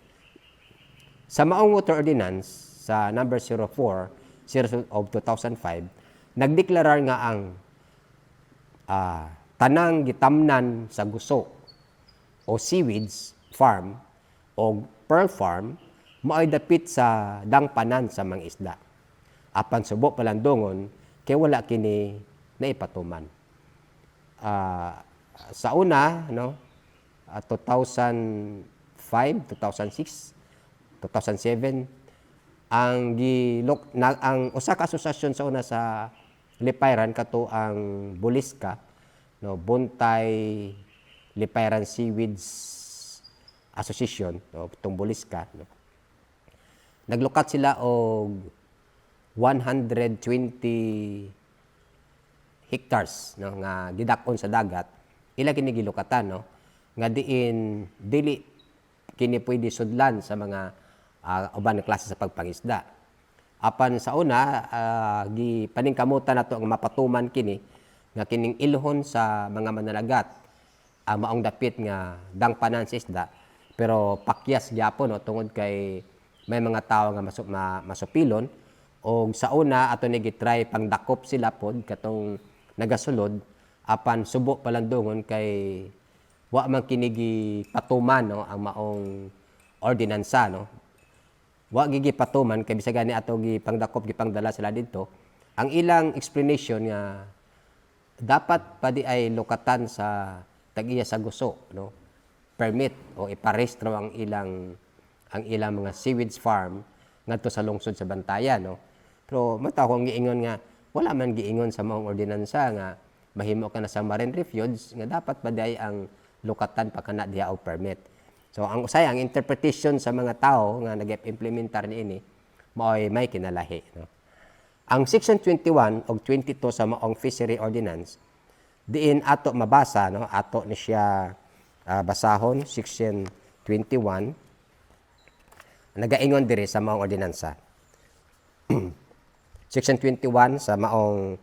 Sa maong water ordinance sa number 04 series of 2005, nagdeklarar nga ang tanang gitamnan sa guso o seaweeds farm o pearl farm mao'y dapit sa dangpanan sa mga isda. Apan subo palandongon kay wala kini naipatuman. Sa una, no, 2005, 2006, 2007 ang usa ka asosasyon sa una sa Lipayran kato ang Buliska, no, Buntay Lipayran Seaweeds Association, no, itong Buliska, no. Naglukat sila og 120 hectares, no, nga gidak-on sa dagat. Ila kini gilukatan, no, nga diin dili kini pwede sudlan sa mga uban na klase sa pagpangisda. Apan sa una gipaningkamutan nato ang mapatuman kini nga kining ilhon sa mga mananagat ang maong dapit nga dangpanan sa isda, pero pakyas gyapon, no, tungod kay may mga tawo nga masupilon o sa una ato ni gitry pangdakop sila pod katong nagasulod, apan subo palandongon kay wa man kini patuman, no, ang maong ordinansa, no. Wa gigi patuman kay bisag gani ato gipangdakop gipangdala sila didto. Ang ilang explanation nga dapat pa di ay lokatan sa tag-iya sa guso, no, permit o iparehistro ang ilang mga seaweeds farm ngadto sa lungsod sa Bantayan, no. Pero mataw kung giingon nga wala man giingon sa maong ordinansa nga mahimo ka na sa marine refuge nga dapat pa di ay ang lokatan pa kana diha og permit. So ang ang interpretation sa mga tao nga nag-implementar niini mao'y may kinalahi, no. Ang section 21 o 22 sa maong fishery ordinance diin ato mabasa, no, ato ni siya basahon section 21 nagaingon diri sa maong ordinansa. Section 21 sa maong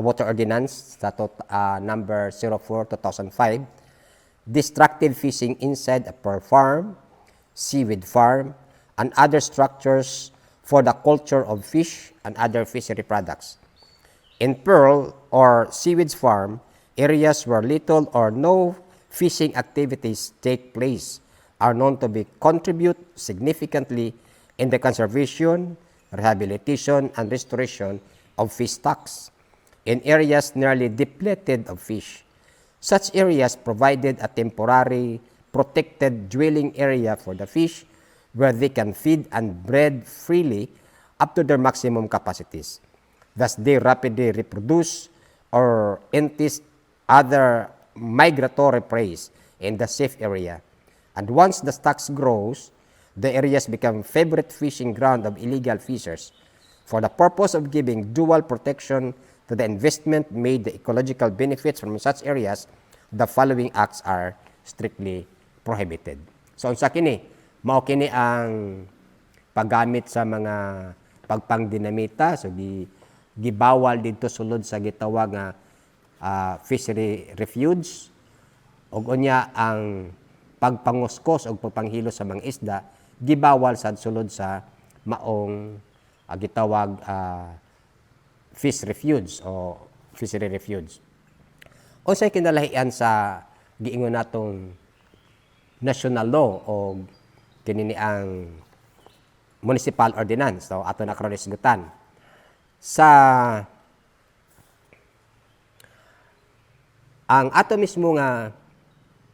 water ordinance sa number 04 2005, destructive fishing inside a pearl farm, seaweed farm, and other structures for the culture of fish and other fishery products. In pearl or seaweeds farm, areas where little or no fishing activities take place are known to contribute significantly in the conservation, rehabilitation, and restoration of fish stocks. In areas nearly depleted of fish, such areas provided a temporary protected dwelling area for the fish where they can feed and breed freely up to their maximum capacities. Thus, they rapidly reproduce or entice other migratory prey in the safe area. And once the stocks grows, the areas become favorite fishing ground of illegal fishers. For the purpose of giving dual protection to the investment made the ecological benefits from such areas, the following acts are strictly prohibited. So, unsa kini? Mao kini ang paggamit sa mga pagpangdinamita. So, gibawal dito sulod sa gitawag nga fishery refuge. Og unya ang pagpanguskos o pagpanghilo sa mga isda, gibawal sad sulod sa maong gitawag fish refuge o fishery refuge. O sa kinalahian sa giingon natong national law o kinini ang municipal ordinance so ato na karon isgutan sa ang ato mismo nga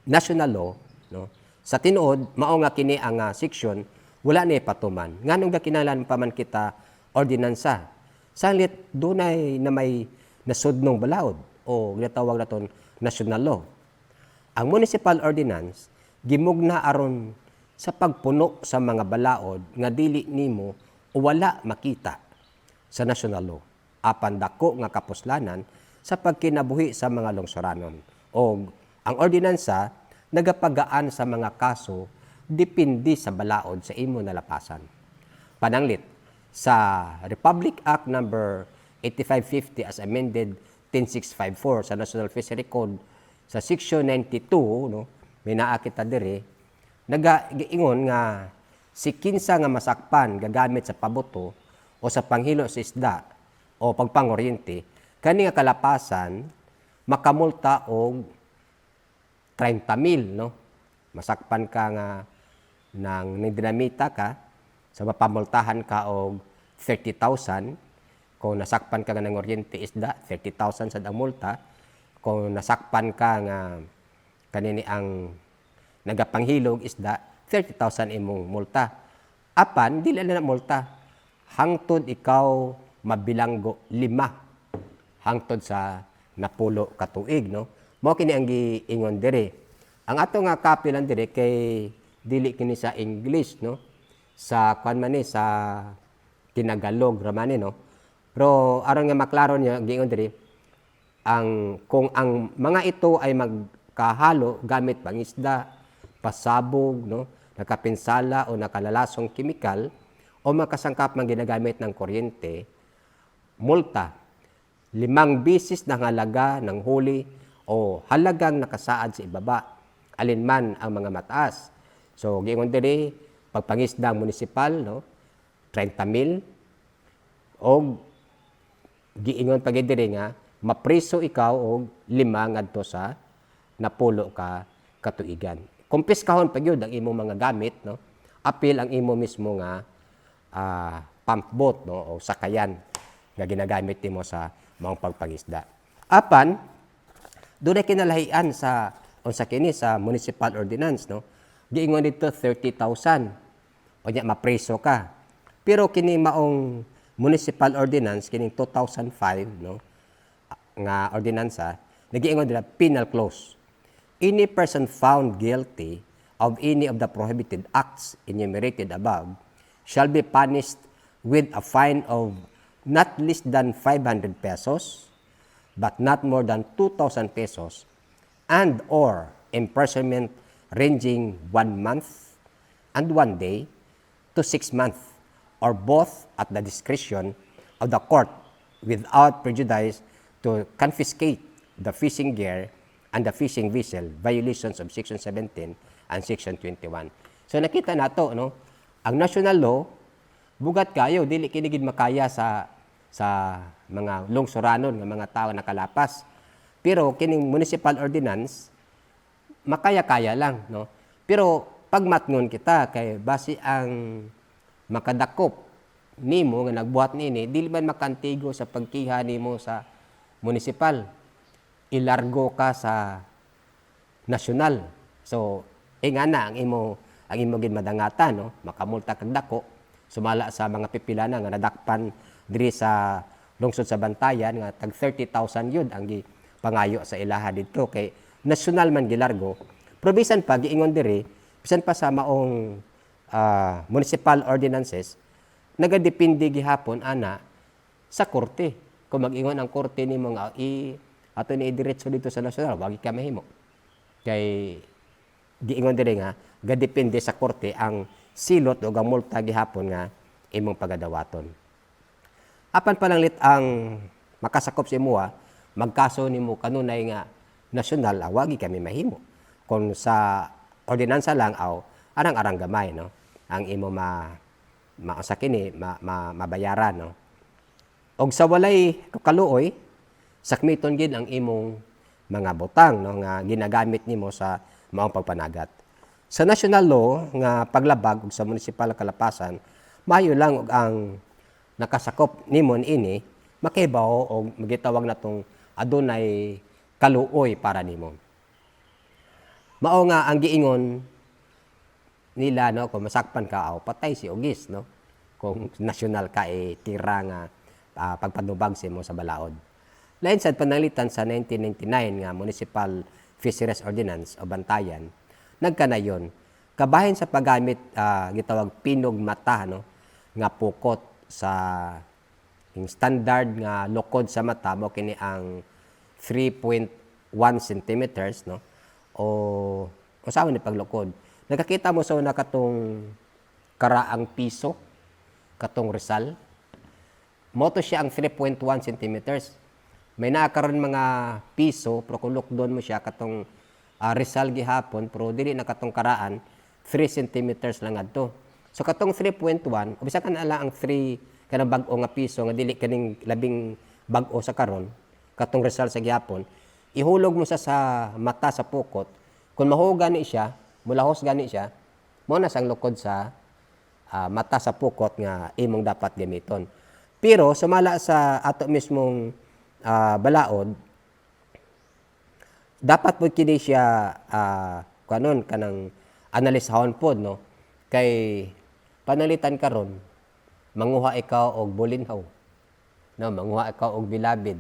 national law no sa tinuod mao nga kini ang section wala ni patuman nganong gakinalan pa man kita ordinansa salit dunay na may nasudnong balaod o ginatawag naton national law. Ang municipal ordinance gimugna aron sa pagpuno sa mga balaod nga dili nimo o wala makita sa national law apan dako nga kapuslanan sa pagkinabuhi sa mga lungsuranon. O ang ordinansa nagapagaan sa mga kaso depende sa balaod sa imo nalapasan. Pananglit sa Republic Act number 8550 as amended 10654 sa National Fishery Code sa section 92 no may naa kita dire nagaingon nga si kinsa nga masakpan gagamit sa pabuto o sa panghilo sa isda o pagpangoryente kani nga kalapasan makamulta og 30,000 no masakpan ka nga nang dinamita ka sa mapamultahan ka og 30,000 kung nasakpan ka nga ng oryente isda 30,000 sad ang multa kung nasakpan ka nga kanini ang nagapanghilog isda 30,000 imong multa apan dili na multa hangtod ikaw mabilanggo 5 hangtod sa napulo ka tuig no mao kini ang giingon dire ang ato nga copy lang dire kay dili kini sa English no sa kwan man ni sa Tinagalog raman no pero aron nga maklaro niya giingon dire ang kung ang mga ito ay magkahalo gamit pangisda, pasabog, no, nakapinsala o nakalalasong kimikal o makasangkap man ginagamit ng kuryente, multa 5 bisis ng halaga ng huli o halagang nakasaad sa ibaba alinman ang mga mataas. So giingon diri pagpangisda municipal no 30,000 o giingon pag diri nga mapriso ikaw og 5 ngadto sa napulo ka katuigan. Kumpiskahon pa gyud ang imong mga gamit no. Apil ang imo mismo nga pump boat no o sakayan nga ginagamit nimo sa mga pagpangisda. Apan dunay kinalahian sa unsa kini sa municipal ordinance no. Giingon dito 30,000 unya mapriso ka. Pero kini maong municipal ordinance kining 2005 no nga ordinansa nagiingon dira penal clause. Any person found guilty of any of the prohibited acts enumerated above shall be punished with a fine of not less than 500 pesos but not more than 2,000 pesos and or imprisonment ranging 1 month and 1 day to 6 months or both at the discretion of the court without prejudice to confiscate the fishing gear and the fishing vessel violations of Section 17 and Section 21. So nakita nato no, ang national law bugat kayo dili kini gid makaya sa mga lungsuranon nga mga tawo nakalapas. Pero kining municipal ordinance makaya-kaya lang no. Pero pagmatngon kita kay base ang makadakop nimo nga nagbuhat nini dili man makantigo sa pagkiha nimo sa municipal, ilargo ka sa national. So, nga na ang imo gid madangatan no, makamulta kag dako sumala sa mga pipila na nga nadakpan diri sa lungsod sa Bantayan nga tag 30,000 yun ang pangayo sa ilaha dito kay nasyonal man gilargo. Pero bisan pa giingon diri, bisan pa sa maong municipal ordinances nagadepende gihapon ana sa korte. Kung mag-ingon ang korte nimo nga ato ni diretso dito sa nasyonal, wagi ka mahimo. Kay giingon diri nga gadepende sa korte ang silot o ang multa gihapon nga imong pagadawaton. Apan pananglit ang makasakop sa imuha, magkaso nimo kanunay nga nasyonal, wagi kami mahimo. Kung sa ordinansa lang arang-arang gamay no, ang imo mabayaran no. Og sa walay kaluoy, sakmiton gid ang imong mga butang no nga ginagamit nimo sa maong pagpanagat. Sa national law nga paglabag ug sa municipal kalapasan, maayo lang og ang nakasakop nimon ini makibaw o magitawag natong adunay kaluoy para nimo. Mao nga ang giingon nila no, kung masakpan ka patay si ugis no, kung nasyonal ka tira nga pagpadubag sa mo sa balaod. Lain sad pananglitan sa 1999 nga Municipal Fisheries Ordinance o Bantayan, nagkanayon kabahin sa paggamit gitawag pinog mata no, nga pukot sa yung standard nga lukod sa mata mo kini ang 3.1 centimeters no, o usahay ni paglukod. Nakakita mo sa una katong karaang piso, katong Rizal. Moto siya ang 3.1 centimeters. May nakakaroon mga piso, pero kung lukdon mo siya katong Rizal gihapon, pero dili na katong karaan, 3 centimeters lang adto. So katong 3.1, ubisa ka na lang ang 3 kanang bag-o nga piso nga dili kaning labing bag-o sa karon, katong Rizal sa gihapon, ihulog mo sa mata sa pukot. Kung mahuga ni siya, mulahos gani siya, mo na sang lukod sa mata sa pukot nga imong dapat gamiton. Pero sumala sa ato mismong balaod, dapat po kini siya kanon kanang analisahon pod no, kay panalitan karon manguha ikaw og bulinhaw no, manguha ikaw og bilabid,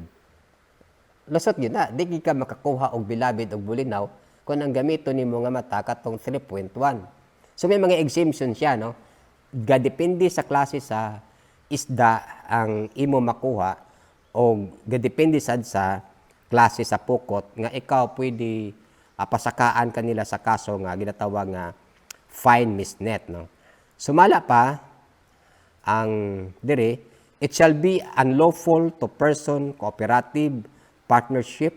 lusot gyud na di ka makakuha og bilabid og bulinaw kung ang gamiton nimo nga mata katong 3.1. So may mga exemption siya no, gadepende sa klase sa isda ang imo makuha o gadepende sad sa klase sa pukot nga ikaw pwede pasakaan kanila sa kaso nga ginatawag nga fine misnet no. Sumala pa ang diri, it shall be unlawful to person, cooperative, partnership,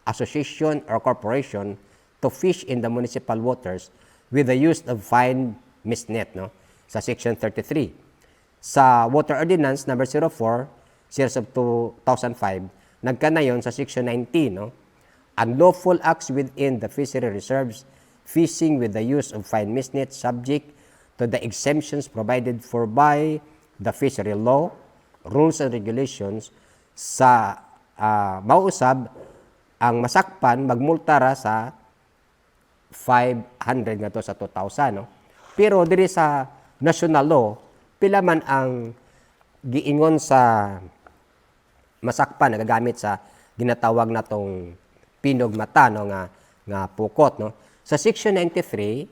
association or corporation to fish in the municipal waters with the use of fine misnet no, sa section 33. Sa Water Ordinance number 04 series of 2005, nagkanayon sa section 19 no, unlawful acts within the fishery reserves, fishing with the use of fine misnet subject to the exemptions provided for by the fishery law, rules and regulations. Sa mauusab ang masakpan magmulta ra sa 500 nga to sa 2,000 no. Pero diri sa national law pila man ang giingon sa masakpan nagagamit sa ginatawag natong pinog mata no, nga pukot no. Sa section 93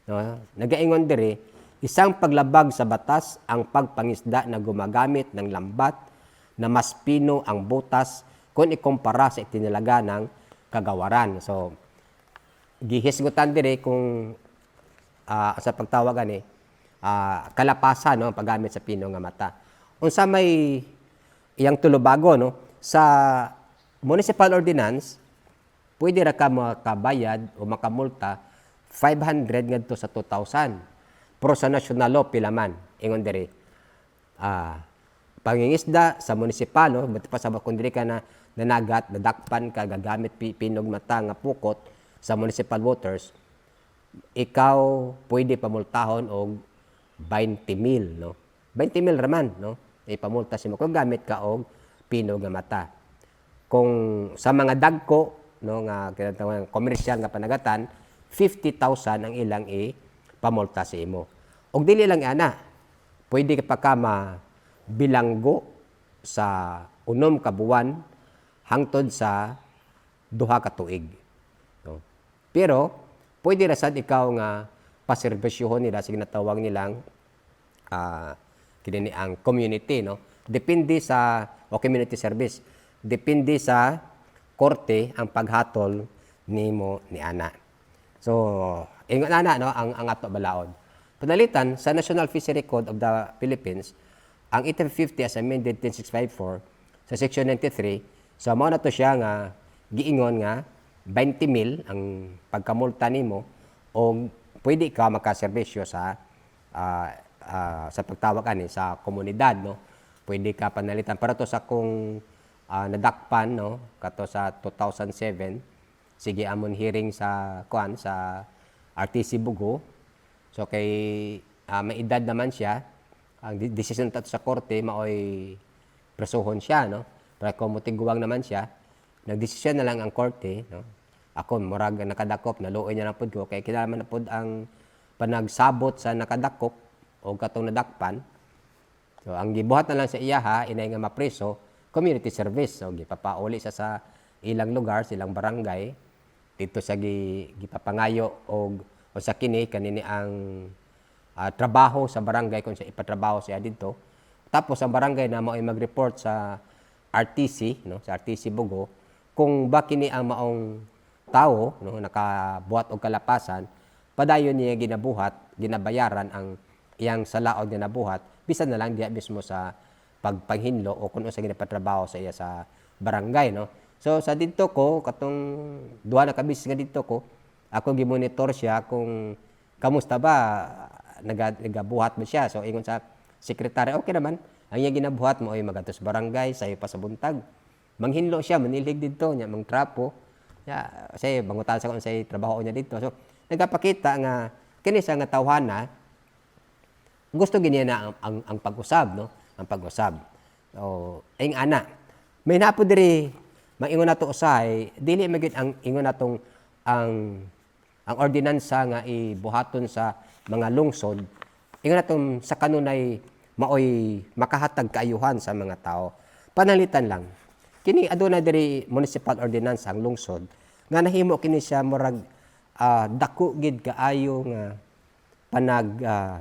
no, nagaingon diri isang paglabag sa batas ang pagpangisda na gumagamit ng lambat na mas pino ang butas kung ikumpara sa itinalaga ng kagawaran. So gihisgutan diri kung sa pagtawagan kalapasan no, ang paggamit sa pino nga mata. Unsa may iyang tulubago no, sa municipal ordinance pwede ra ka makabayad o makamulta 500 ngadto sa 2,000. Pero sa national law pila man ingon diri pangingisda sa munisipal no, buti pa sa kung diri ka na nanagat nadakpan ka gagamit pinog mata nga pukot sa municipal waters, ikaw pwede pamultahon og 20,000 no, 20,000 raman no, ipamulta si mo kung gamit ka og pinog nga mata. Kung sa mga dagko no nga kinatawag komersyal nga panagatan, 50,000 ang ilang pamulta sa imo. Og dili lang ana, pwede ka pa ka bilanggo sa 6 ka buwan hangtod sa 2 ka tuig. No? Pero pwede ra sad ikaw nga paserbisyohon nila sa ginatawag nilang kini ang community, no? Depende sa community service. Depende sa korte ang paghatol nimo ni ana. So, ingon ana no ang ato balaod. Panalitan sa National Fishery Code of the Philippines, ang 1850 as amended 10654 sa section 93, so mao na to siya nga giingon nga 20,000 ang pagkamulta nimo o pwede ka makaserbisyo sa pagtawag ani sa komunidad, no. Pwede ka panalitan para to sa kung nadakpan, no, kato sa 2007 sige amon hearing sa sa RTC Bugo. So kay may edad naman siya, ang desisyon tato sa korte maoy presohon siya, no. Pero kung mutigwang naman siya, nagdesisyon na lang ang korte, no. Ako murag nakadakop naluoy niya na pud ko kay kinahanglan na pud ang panagsabot sa nakadakop o katong nadakpan. So ang gibuhat na lang sa iya inay nga mapreso, community service. So gipapauli sa ilang lugar, silang barangay dito sa gipapangayo og sa kini kanini ang trabaho sa barangay kung sa ipatrabaho siya dito. Tapos ang barangay na mao'y mag-report sa RTC, no, sa RTC Bugo kung ba kini ang maong tao, no, nakabuhat og kalapasan, padayon niya ginabayaran ang iyang salaod nga nabuhat bisan na lang diya mismo sa pagpanghinlo o kung sa ginapatrabaho sa iya sa barangay, no. So sa dito ko katong duha na ka beses nga dito ko ako gimonitor siya kung kamusta ba nagabuhat ba siya. So ingon sa sekretary, okay naman ang iya ginabuhat mo ay magatos barangay sayo pa sa buntag, manghinlo siya, manilig dito nya mang trapo ya say bangutan sa kung say trabaho niya dito. So nagapakita nga kini sa nga tawhana gusto giniya na ang pag-usab, no, ang pag-usab. So ing ana may napo diri maingon nato usahay dili magid ang ingon natong ang ordinansa nga ibuhaton sa mga lungsod ingon natong sa kanunay maoy makahatag kaayuhan sa mga tao. Panalitan lang kini aduna diri municipal ordinance ang lungsod nga nahimo kini siya murag dako gid kaayo nga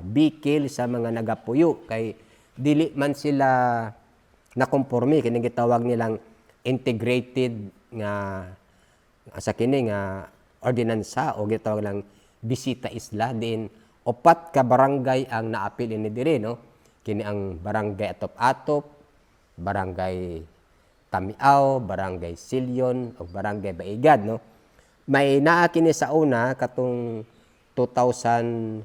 bikil sa mga nagapuyo kay dili man sila nakomporme kini gitawag nilang integrated nga sa kini nga ordinansa o gitawag lang bisita isla din 4 ka barangay ang naapil ini diri, no. Kini ang barangay Atop-Atop, barangay Tamiao, barangay Silyon o barangay Baigad, no. May naa kini sa una katong 16-17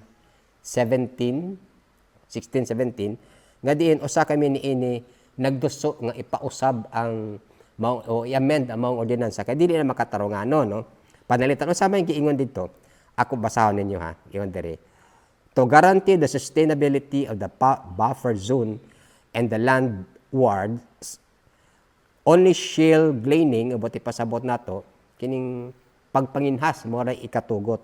nga diin usa kami niini nagduso nga ipausab ang o i-amend ang maong ordinansa kay dili na makatarungano, no. Panalitan unsa may giingon dito, ako basahon ninyo ha, ingon diri. To guarantee the sustainability of the buffer zone and the landwards, only shale gleaning abot ipasabot nato kining pagpanginhas mo ray ikatugot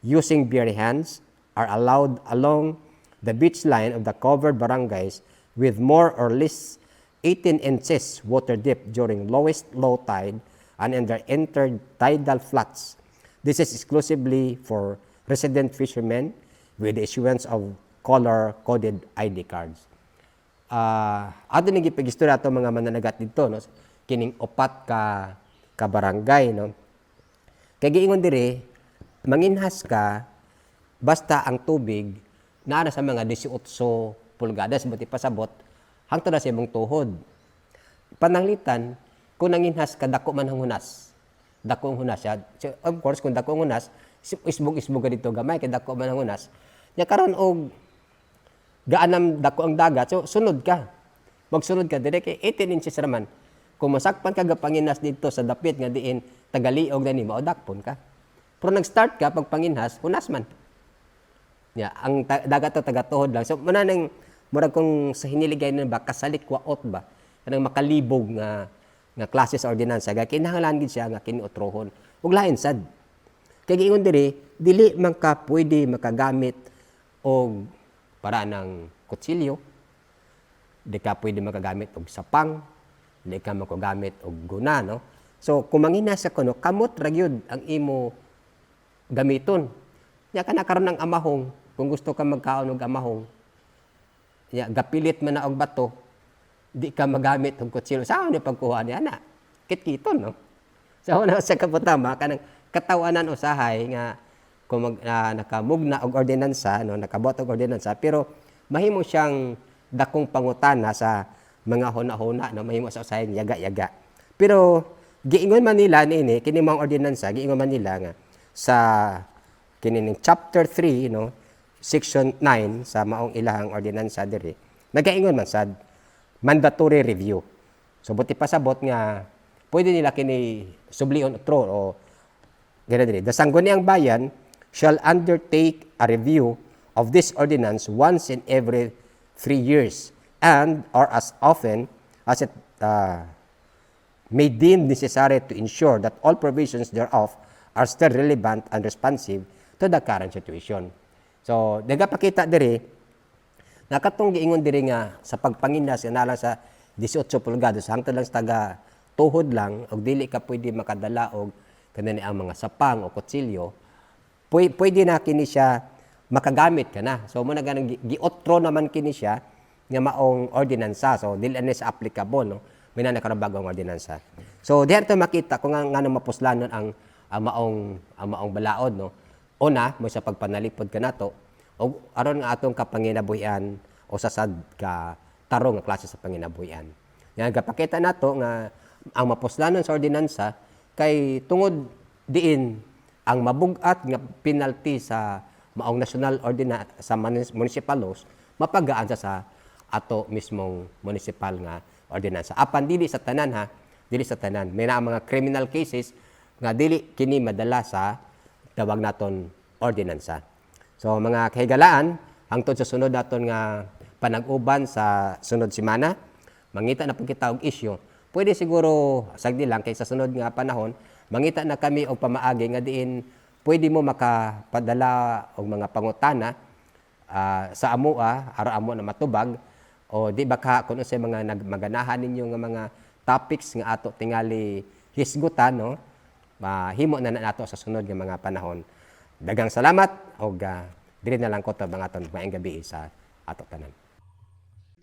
using bare hands are allowed along the beach line of the covered barangays with more or less 18 inches water depth during lowest low tide and in their intertidal floods. This is exclusively for resident fishermen with the issuance of color-coded ID cards. Ato nang gipagistorya ato mga mananagat dito, no, kining 4 ka barangay, no. Kay giingon diri, manginhas ka basta ang tubig naa na sa mga 18 pulgadas buti pasabot hangtod na sa imong tuhod. Pananglitan kung nanginhas ka dako man ang hunas. Dako ang hunas siya. So, of course kung dako ang hunas, isbog-isbog ka dito gamay kay dako man ang hunas. Nya karon og gaanam dako ang dagat, so sunod ka. Magsunod ka dire kay 18 inches raman. Kung masakpan ka gapanginhas dito sa dapit nga diin tagaliog na nimo o dakpon ka. Pero nag-start ka pag panginhas, hunas man. Ya, ang dagat to tagatuhod lang. So muna nang murag kung sa hiniligay na ba kasalikwaot ba kanang makalibog nga klase sa ordinansa ga kinahanglan gid siya nga kiniutrohon ug lain sad Kaya giingon diri, dili man ka pwede makagamit og para ng kutsilyo, di ka pwede makagamit og sapang, di ka makagamit og guna, no? So, kung mangina sa kuno, kamot ra gyud ang imo gamiton. Nya ka nakaroon ng amahong, kung gusto ka magkaon og amahong, nya gapilit man na og bato, di ka magamit og kutsilyo. Saan ni pagkuha niya na? Kit-kiton, no? So, una sa kaputama, kanang katawanan usahay nga kung nakamugna og ordinansa, no, nakabot og ordinansa, pero mahimo siyang dakong pangutana sa mga huna-huna, no, mahimo sa usahay yaga-yaga. Pero giingon man nila niini kini mga ordinansa, giingon man nila nga sa kining chapter 3, no, section 9 sa maong ilahang ordinansa diri, nagaingon man sad mandatory review. So buti pa sabot nga pwede nila kini sublion otro o ganun diri. The Sangguniang Bayan shall undertake a review of this ordinance once in every 3 years and or as often as it may deem necessary to ensure that all provisions thereof are still relevant and responsive to the current situation. So, nagapakita diri nakatong giingon diri nga sa pagpangindas nalang sa 18 pulgados hangtod lang sa taga tuhod lang og dili ka pwede makadala og kanani ang mga sapang o kutsilyo, pwede na kini siya makagamit ka na. So, muna ganang giotro naman kini siya nga maong ordinansa. So, dili na sa applicable, no? May na nakarabagong ordinansa. So, diyan ito makita kung nga mapuslanon ang maong balaod, no? Una, mo sa pagpanalipod ka nato, o aron nga atong kapanginabuhian o sasad ka tarong nga klase sa panginabuhian. Nga gapakita nato nga ang mapuslanon sa ordinansa kay tungod diin ang mabugat nga penalty sa maong national ordinance sa municipal laws mapagaan sa ato mismong municipal nga ordinansa. Apan dili sa tanan ha, dili sa tanan. May na mga criminal cases nga dili kini madala sa tawag naton ordinansa. So mga kahigalaan, hangtod sa sunod naton nga panag-uban sa sunod semana, mangita na pud kita og issue. Pwede siguro sagdi lang kay sa sunod nga panahon, mangita na kami og pamaagi nga diin pwede mo makapadala og mga pangutana sa amoa, ara amo na matubag o di ba ka kuno sa mga nagmaganahan ninyo nga mga topics nga ato tingali hisgutan, no? Mahimo na nato sa sunod nga mga panahon. Dagang salamat og diri na lang ko ta mga aton maayong gabi sa ato tanan.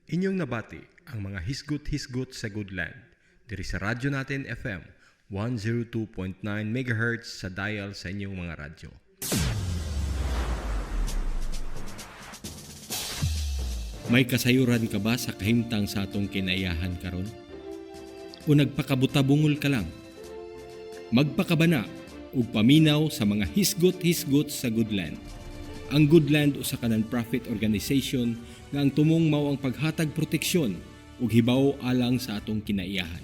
Inyong nabati ang mga hisgot-hisgot sa Goodland diri sa radyo natin FM 102.9 MHz sa dial sa inyong mga radyo. May kasayuran ka ba sa kahimtang sa atong kinaiyahan karon? O nagpakabutabungol ka lang? Magpakabana ug paminaw sa mga hisgot-hisgot sa Goodland. Ang Goodland usa ka non-profit organization nga ang tumong mao ang paghatag proteksyon ug hibaw alang sa atong kinaiyahan.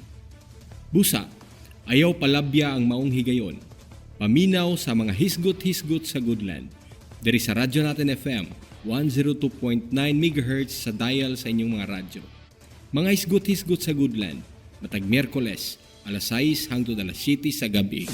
Busa, ayaw palabya ang maong higayon. Paminaw sa mga hisgot-hisgot sa Goodland. Diri sa radyo natin FM 102.9 MHz sa dial sa inyong mga radyo. Mga hisgot-hisgot sa Goodland, matag Miyerkules, alas 6 hangtod alas 7 sa gabi.